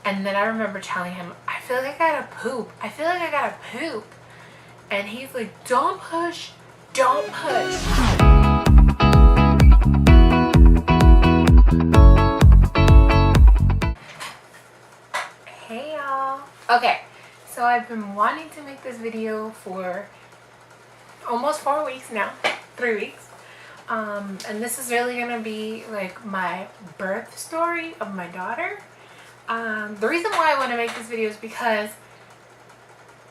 And then I remember telling him, I feel like I gotta poop. I feel like I gotta poop. And he's like, don't push, don't push. Hey y'all. Okay, so I've been wanting to make this video for almost 4 weeks now, 3 weeks. And this is really gonna be like my birth story of my daughter. The reason why I want to make this video is because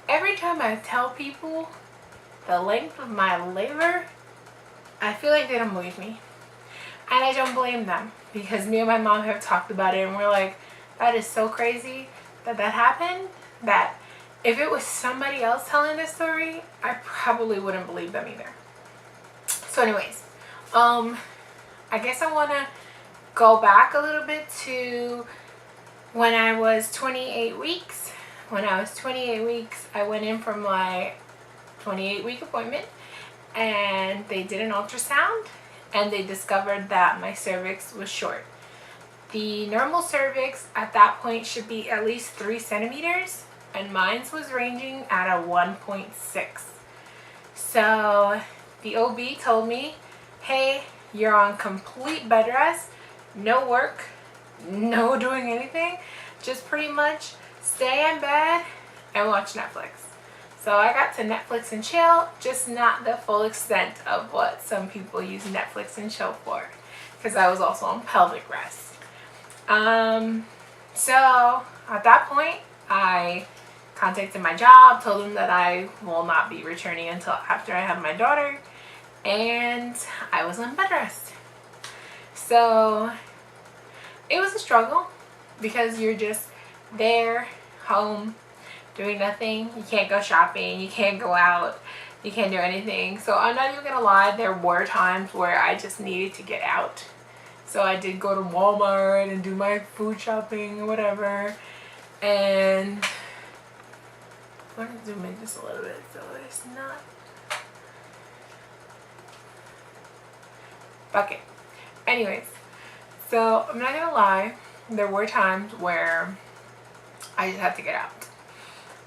every time I tell people the length of my labor, I feel like they don't believe me. And I don't blame them, because me and my mom have talked about it and we're like, that is so crazy that that happened, that if it was somebody else telling this story, I probably wouldn't believe them either. So anyways, I guess I want to go back a little bit to when I was 28 weeks. When I was 28 weeks, I went in for my 28-week appointment, and they did an ultrasound, and they discovered that my cervix was short. The normal cervix at that point should be at least 3 centimeters, and mine was ranging at a 1.6. So the OB told me, hey, you're on complete bed rest, no work, no doing anything, just pretty much stay in bed and watch Netflix. So I got to Netflix and chill, just not the full extent of what some people use Netflix and chill for, because I was also on pelvic rest. So at that point, I contacted my job, told them that I will not be returning until after I have my daughter, and I was on bed rest. So it was a struggle, because you're just there, home, doing nothing. You can't go shopping, you can't go out, you can't do anything. So I'm not even gonna lie, there were times where I just needed to get out. So I did go to Walmart and do my food shopping or whatever. And I'm gonna zoom in just a little bit so it's not. Okay. Anyways, so I'm not gonna lie, there were times where I just had to get out.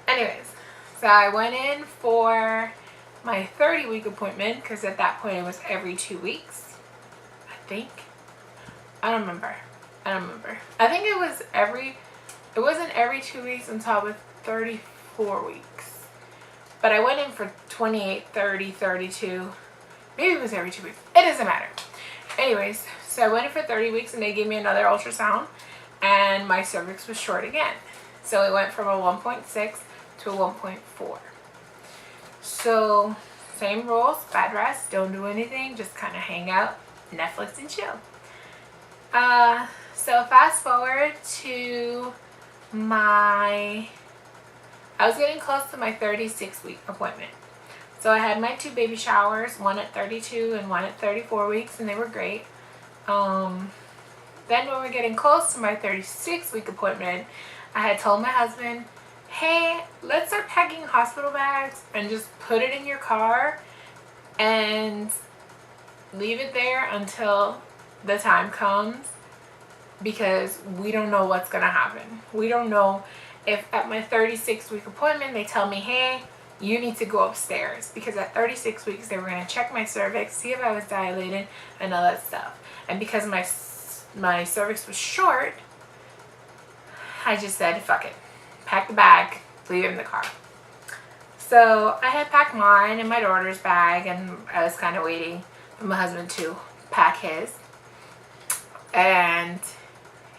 Anyways, so I went in for my 30-week appointment, because at that point it was every 2 weeks, I think. I don't remember. I think it wasn't every 2 weeks until I was 34 weeks. But I went in for 28, 30, 32. Maybe it was every 2 weeks. It doesn't matter. Anyways, so I went in for 30 weeks and they gave me another ultrasound, and my cervix was short again. So it went from a 1.6 to a 1.4. So same rules, bed rest, don't do anything, just kind of hang out, Netflix and chill. So fast forward to I was getting close to my 36-week appointment. So I had my 2 baby showers, one at 32 and one at 34 weeks, and they were great. Then when we were getting close to my 36-week appointment, I had told my husband, hey, let's start packing hospital bags and just put it in your car and leave it there until the time comes, because we don't know what's gonna happen. We don't know if at my 36-week appointment they tell me, hey, you need to go upstairs, because at 36 weeks they were going to check my cervix, see if I was dilated and all that stuff. And because my cervix was short, I just said, fuck it, pack the bag, leave it in the car. So I had packed mine and my daughter's bag, and I was kind of waiting for my husband to pack his, and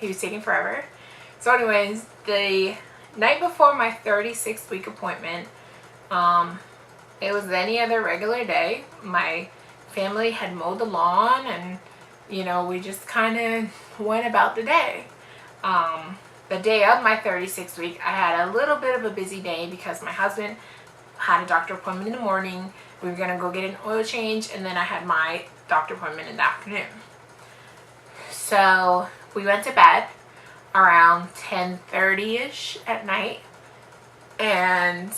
he was taking forever. So anyways, the night before my 36-week appointment, it was any other regular day. My family had mowed the lawn, and you know, we just kind of went about the day. The day of my 36th week, I had a little bit of a busy day because my husband had a doctor appointment in the morning. We were gonna go get an oil change, and then I had my doctor appointment in the afternoon. So we went to bed around 10:30ish at night, and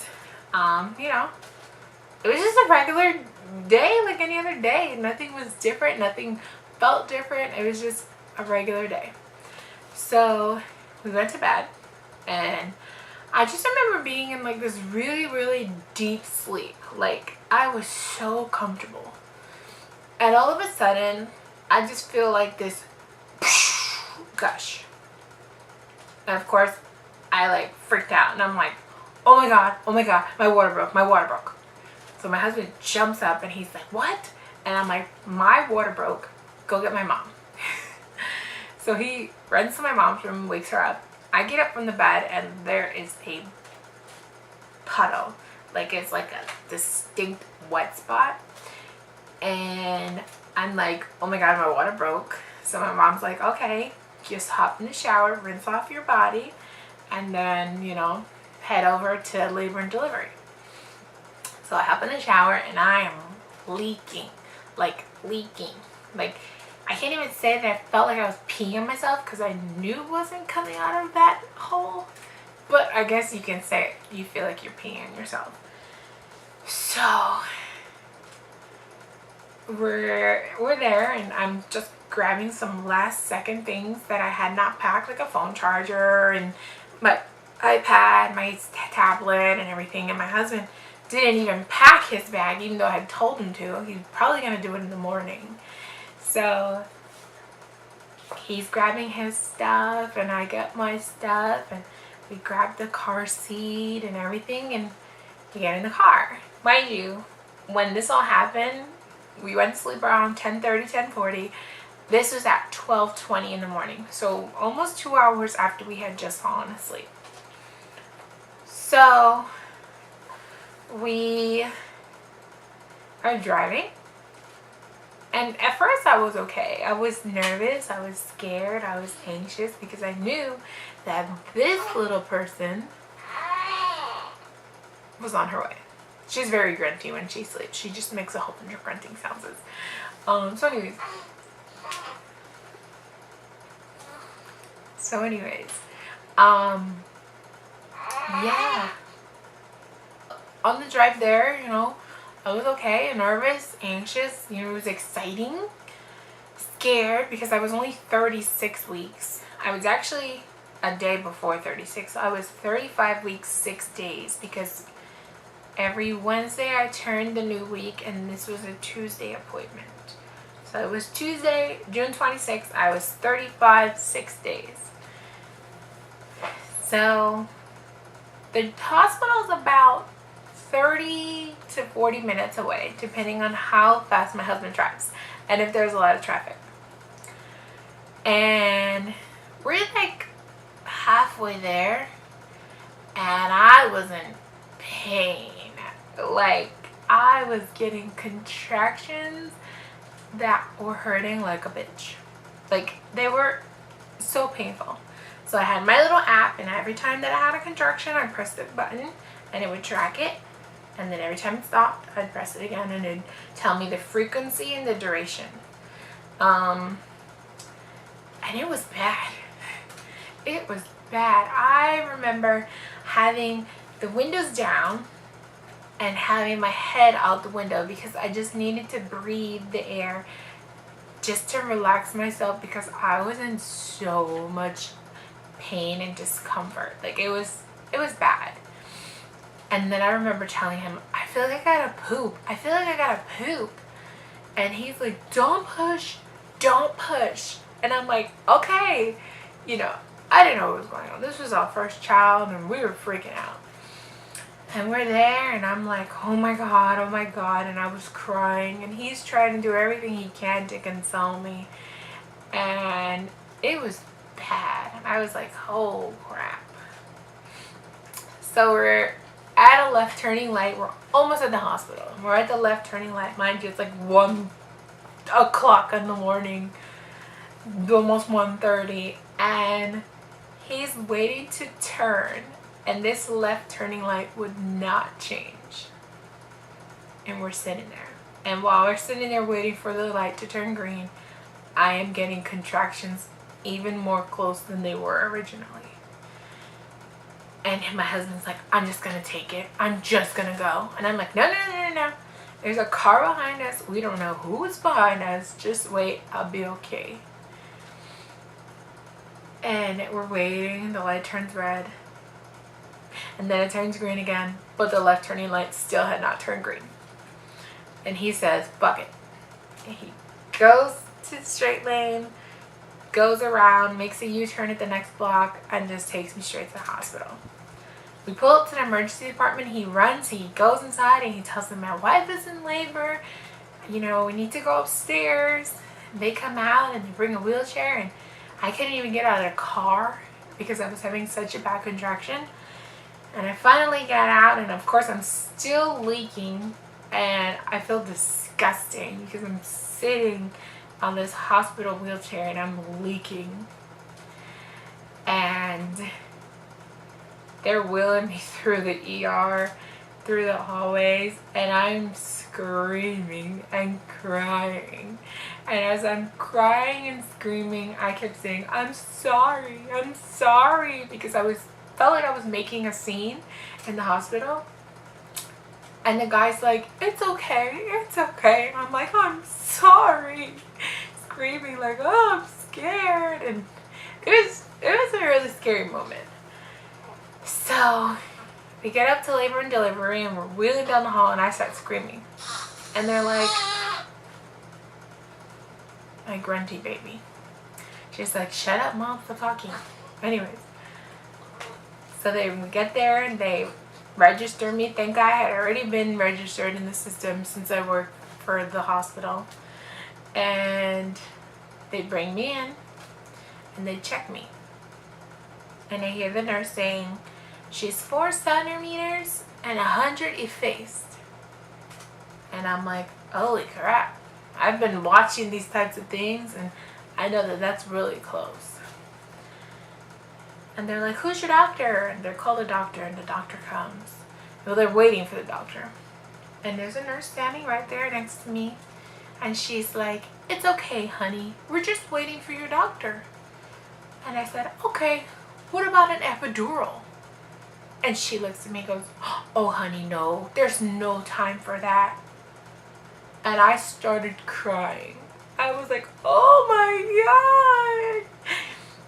you know, it was just a regular day like any other day. Nothing was different, nothing felt different. It was just a regular day. So we went to bed, And I just remember being in like this really, really deep sleep. Like I was so comfortable. And all of a sudden, I just feel like this gush. And of course, I like freaked out and I'm like, oh my god, my water broke. So my husband jumps up and he's like, what? And I'm like, my water broke, go get my mom. So he runs to my mom's room, wakes her up. I get up from the bed and there is a puddle. Like it's like a distinct wet spot. And I'm like, oh my god, my water broke. So my mom's like, okay, just hop in the shower, rinse off your body, and then, you know, head over to labor and delivery. So I hop in the shower and I am leaking. Like I can't even say that I felt like I was peeing on myself because I knew it wasn't coming out of that hole. But I guess you can say you feel like you're peeing on yourself. So we're there and I'm just grabbing some last second things that I had not packed, like a phone charger and my iPad, my tablet and everything. And my husband didn't even pack his bag even though I had told him to. He's probably going to do it in the morning. So he's grabbing his stuff and I get my stuff and we grab the car seat and everything and we get in the car. Mind you, when this all happened, we went to sleep around 10:30, 10:40. This was at 12:20 in the morning. So almost 2 hours after we had just fallen asleep. So we are driving. And at first I was okay. I was nervous, I was scared, I was anxious because I knew that this little person was on her way. She's very grunty when she sleeps. She just makes a whole bunch of grunting sounds. So anyways, yeah. On the drive there, you know, I was okay, nervous, anxious, you know, it was exciting, scared because I was only 36 weeks. I was actually a day before 36. I was 35 weeks, 6 days because every Wednesday I turned the new week and this was a Tuesday appointment. So it was Tuesday, June 26th, I was 35, 6 days. So the hospital is about 30 to 40 minutes away, depending on how fast my husband drives and if there's a lot of traffic. And we're like halfway there and I was in pain. Like I was getting contractions that were hurting like a bitch. Like they were so painful. So I had my little app and every time that I had a contraction I pressed the button and it would track it. And then every time it stopped, I'd press it again and it'd tell me the frequency and the duration. And it was bad. It was bad. I remember having the windows down and having my head out the window because I just needed to breathe the air just to relax myself because I was in so much pain and discomfort. Like it was bad. And then I remember telling him, I feel like I gotta poop. I feel like I gotta poop. And he's like, don't push, don't push. And I'm like, okay. You know, I didn't know what was going on. This was our first child and we were freaking out. And we're there and I'm like, oh my God. And I was crying and he's trying to do everything he can to console me. And it was bad. And I was like, oh crap. So we're at a left turning light. We're almost at the hospital. We're at the left turning light. Mind you, it's like 1 o'clock in the morning, almost 1:30, and he's waiting to turn and this left turning light would not change. And we're sitting there. And while we're sitting there waiting for the light to turn green, I am getting contractions even more close than they were originally. And my husband's like, I'm just gonna take it. I'm just gonna go. And I'm like, no. There's a car behind us. We don't know who's behind us. Just wait. I'll be okay. And we're waiting. The light turns red. And then it turns green again, but the left turning light still had not turned green. And he says, "Fuck it." And he goes to the straight lane, goes around, makes a U-turn at the next block, and just takes me straight to the hospital. We pull up to the emergency department. He runs, he goes inside, and he tells them my wife is in labor. You know, we need to go upstairs. They come out and they bring a wheelchair, and I couldn't even get out of the car because I was having such a bad contraction. And I finally got out, and of course I'm still leaking, and I feel disgusting because I'm sitting on this hospital wheelchair and I'm leaking. And they're wheeling me through the ER, through the hallways, and I'm screaming and crying. And as I'm crying and screaming, I kept saying, I'm sorry, because I felt like I was making a scene in the hospital. And the guy's like, it's okay. And I'm like, I'm sorry. Screaming like, oh, I'm scared. And it was a really scary moment. So we get up to labor and delivery, and we're wheeling down the hall, and I start screaming. And they're like, my grunty baby. She's like, shut up, Mom, stop talking. Anyways, so we get there and they register me. Thank God I had already been registered in the system since I worked for the hospital. And they bring me in and they check me. And I hear the nurse saying, she's 4 centimeters and 100 effaced. And I'm like, holy crap. I've been watching these types of things, and I know that that's really close. And they're like, who's your doctor? And they're called a doctor, and the doctor comes. Well, they're waiting for the doctor. And there's a nurse standing right there next to me. And she's like, it's okay, honey. We're just waiting for your doctor. And I said, okay, what about an epidural? And she looks at me and goes, oh, honey, no. There's no time for that. And I started crying. I was like, oh my God.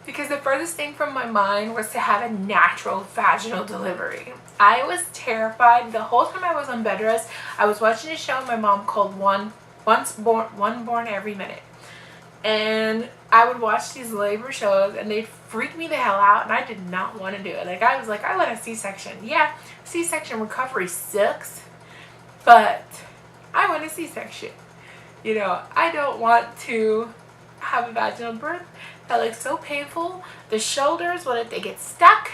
Because the furthest thing from my mind was to have a natural vaginal delivery. I was terrified. The whole time I was on bed rest, I was watching a show my mom called One Born Every Minute. And I would watch these labor shows, and they'd freak me the hell out, and I did not want to do it. Like, I was like, I want a C-section. Yeah, C-section recovery sucks, but I want a C-section. You know, I don't want to have a vaginal birth. That looks so painful. The shoulders, what if they get stuck?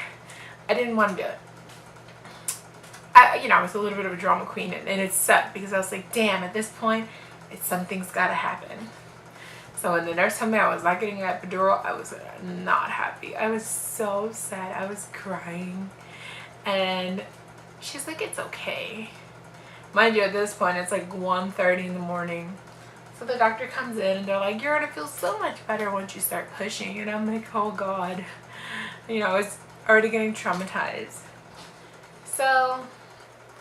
I didn't want to do it. I was a little bit of a drama queen, and it sucked because I was like, damn, at this point, something's got to happen. So when the nurse told me I was not getting an epidural, I was not happy. I was so sad. I was crying. And she's like, it's okay. Mind you, at this point, it's like 1:30 in the morning. So the doctor comes in, and they're like, you're going to feel so much better once you start pushing. And I'm like, oh, God. You know, I was already getting traumatized. So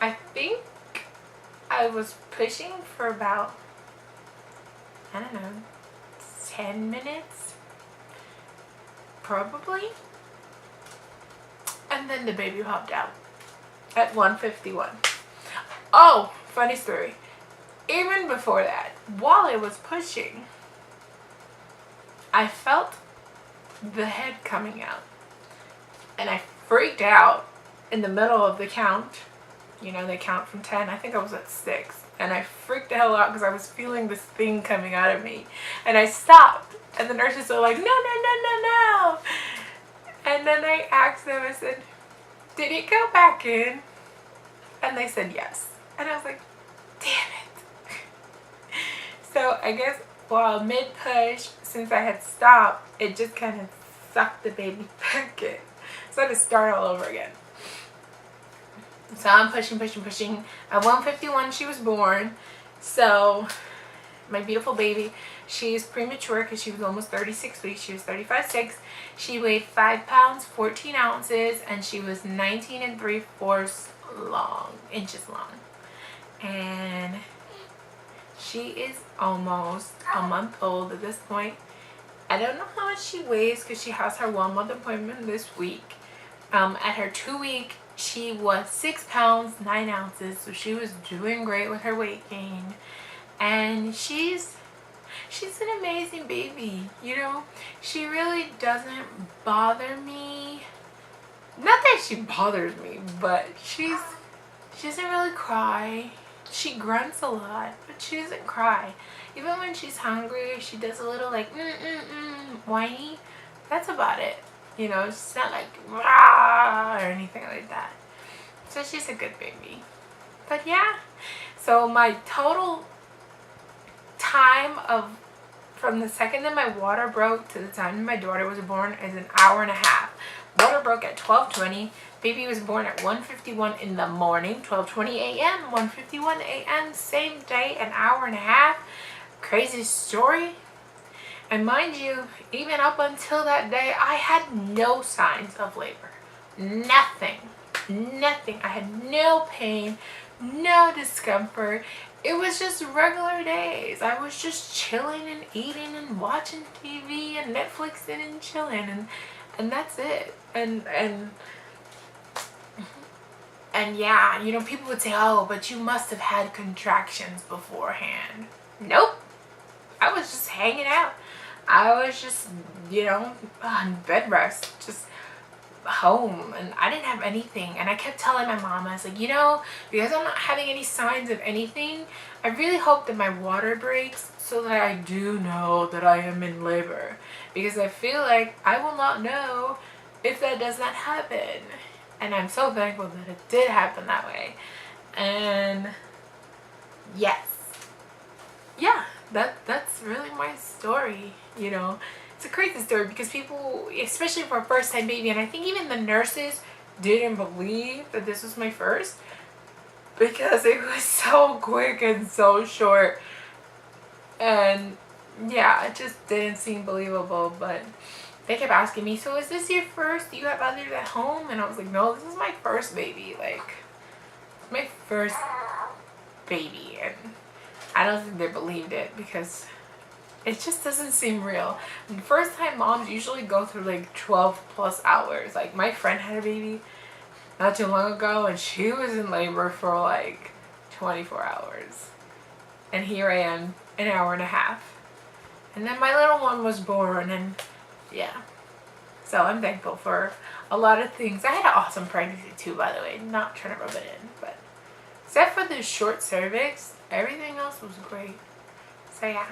I think I was pushing for about, I don't know, 10 minutes, probably. And then the baby popped out at 1:51. Oh, funny story. Even before that, while I was pushing, I felt the head coming out. And I freaked out in the middle of the count. You know, they count from 10. I think I was at 6. And I freaked the hell out because I was feeling this thing coming out of me. And I stopped. And the nurses were like, no, no, no, no, no. And then I asked them, I said, did it go back in? And they said yes. And I was like, damn it. So I guess while mid-push, since I had stopped, it just kind of sucked the baby back in. So I had to start all over again. So I'm pushing. At 1:51, she was born. So my beautiful baby, she's premature because she was almost 36 weeks. She was 35.6. She weighed 5 pounds, 14 ounces, and she was 19 3/4 inches long. And she is almost a month old at this point. I don't know how much she weighs because she has her 1 month appointment this week. At her 2-week She was 6 pounds 9 ounces, so she was doing great with her weight gain. And she's an amazing baby, you know. She really doesn't bother me. Not that she bothers me, but she doesn't really cry. She grunts a lot, but she doesn't cry. Even when she's hungry, she does a little like whiny. That's about it. You know, it's not like rah or anything like that. So she's a good baby. But yeah, so my total time of from the second that my water broke to the time that my daughter was born is an hour and a half. Water broke at 12:20. Baby was born at 1:51 in the morning. 12:20 a.m. 1:51 a.m. Same day, an hour and a half. Crazy story. And mind you, even up until that day, I had no signs of labor. Nothing. Nothing. I had no pain, no discomfort. It was just regular days. I was just chilling and eating and watching TV and Netflixing and chilling, and that's it. And yeah, you know, people would say, oh, but you must have had contractions beforehand. Nope. I was just hanging out. I was just, you know, on bed rest, just home, and I didn't have anything. And I kept telling my mom, I was like, you know, because I'm not having any signs of anything, I really hope that my water breaks so that I do know that I am in labor, because I feel like I will not know if that does not happen. And I'm so thankful that it did happen that way. And yes, yeah, that's really my story, you know. It's a crazy story because people, especially for a first time baby, and I think even the nurses didn't believe that this was my first, because it was so quick and so short. And yeah, it just didn't seem believable. But they kept asking me, so is this your first? Do you have others at home? And I was like, no, this is my first baby. Like, my first baby. And I don't think they believed it because it just doesn't seem real. And first time moms usually go through like 12 plus hours. Like, my friend had a baby not too long ago, and she was in labor for like 24 hours. And here I am, an hour and a half. And then my little one was born, and yeah. So I'm thankful for a lot of things. I had an awesome pregnancy too, by the way. Not trying to rub it in, but except for the short cervix, everything else was great. So yeah.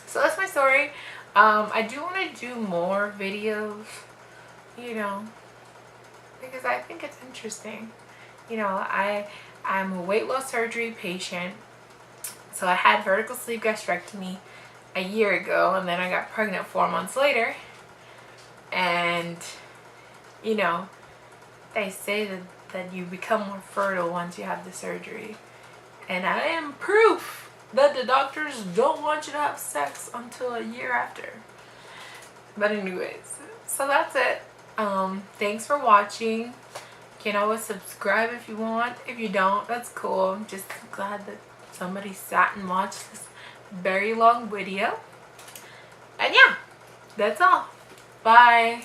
So that's my story. I do want to do more videos, you know, because I think it's interesting. You know, I'm a weight loss surgery patient. So I had vertical sleeve gastrectomy a year ago, and then I got pregnant 4 months later. And, you know, they say that you become more fertile once you have the surgery. And I am proof that the doctors don't want you to have sex until a year after. But anyways, so that's it. Thanks for watching. You can always subscribe if you want. If you don't, that's cool. I'm just glad that somebody sat and watched this very long video. And yeah, that's all. Bye.